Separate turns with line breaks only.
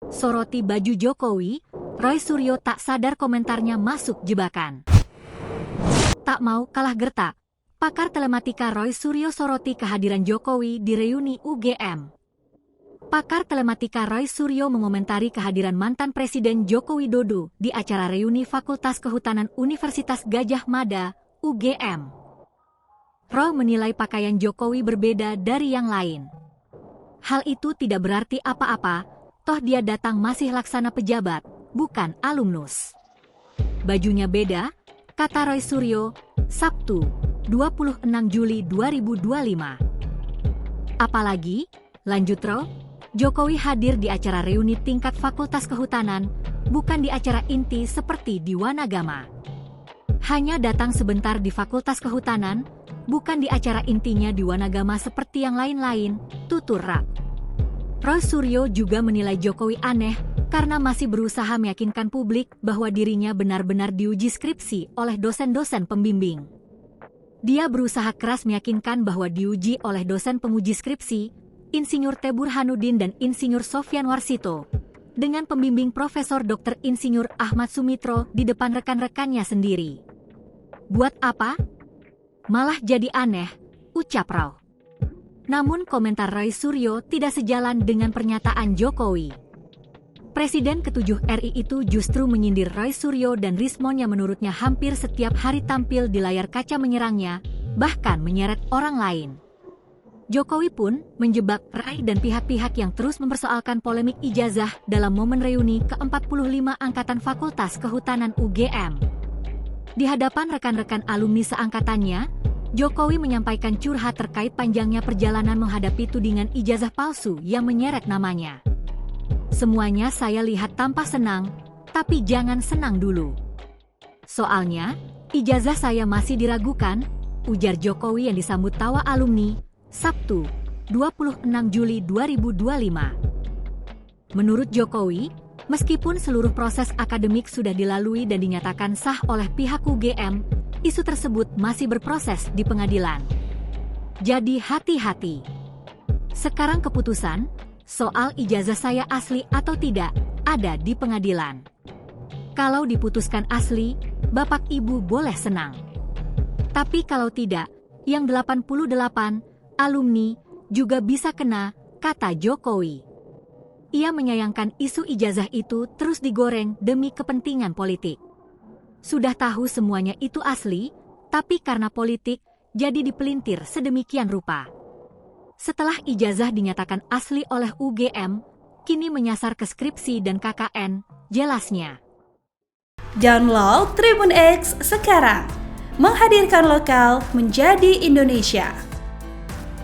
Soroti baju Jokowi, Roy Suryo tak sadar komentarnya masuk jebakan. Tak mau kalah gertak, pakar telematika Roy Suryo soroti kehadiran Jokowi di reuni UGM. Pakar telematika Roy Suryo mengomentari kehadiran mantan Presiden Joko Widodo di acara reuni Fakultas Kehutanan Universitas Gadjah Mada, UGM. Roy menilai pakaian Jokowi berbeda dari yang lain. Hal itu tidak berarti apa-apa, toh dia datang masih laksana pejabat, bukan alumnus. Bajunya beda, kata Roy Suryo, Sabtu, 26 Juli 2025. Apalagi, lanjut Roy, Jokowi hadir di acara reuni tingkat Fakultas Kehutanan, bukan di acara inti seperti di Wanagama. Hanya datang sebentar di Fakultas Kehutanan, bukan di acara intinya di Wanagama seperti yang lain-lain, tutur Roy. Roy Suryo juga menilai Jokowi aneh karena masih berusaha meyakinkan publik bahwa dirinya benar-benar diuji skripsi oleh dosen-dosen pembimbing. Dia berusaha keras meyakinkan bahwa diuji oleh dosen penguji skripsi, Insinyur T. Burhanuddin dan Insinyur Sofyan Warsito, dengan pembimbing Profesor Dr. Insinyur Ahmad Sumitro di depan rekan-rekannya sendiri. Buat apa? Malah jadi aneh, ucap Roy. Namun komentar Roy Suryo tidak sejalan dengan pernyataan Jokowi. Presiden ke-7 RI itu justru menyindir Roy Suryo dan Rismon yang menurutnya hampir setiap hari tampil di layar kaca menyerangnya, bahkan menyeret orang lain. Jokowi pun menjebak Roy dan pihak-pihak yang terus mempersoalkan polemik ijazah dalam momen reuni ke-45 Angkatan Fakultas Kehutanan UGM. Di hadapan rekan-rekan alumni seangkatannya, Jokowi menyampaikan curhat terkait panjangnya perjalanan menghadapi tudingan ijazah palsu yang menyeret namanya. Semuanya saya lihat tampak senang, tapi jangan senang dulu. Soalnya, ijazah saya masih diragukan, ujar Jokowi yang disambut tawa alumni, Sabtu, 26 Juli 2025. Menurut Jokowi, meskipun seluruh proses akademik sudah dilalui dan dinyatakan sah oleh pihak UGM, isu tersebut masih berproses di pengadilan. Jadi hati-hati. Sekarang keputusan soal ijazah saya asli atau tidak ada di pengadilan. Kalau diputuskan asli, Bapak Ibu boleh senang. Tapi kalau tidak, yang 88 alumni juga bisa kena, kata Jokowi. Ia menyayangkan isu ijazah itu terus digoreng demi kepentingan politik. Sudah tahu semuanya itu asli, tapi karena politik, jadi dipelintir sedemikian rupa. Setelah ijazah dinyatakan asli oleh UGM, kini menyasar ke skripsi dan KKN, jelasnya.
Download Tribun X sekarang, menghadirkan lokal menjadi Indonesia.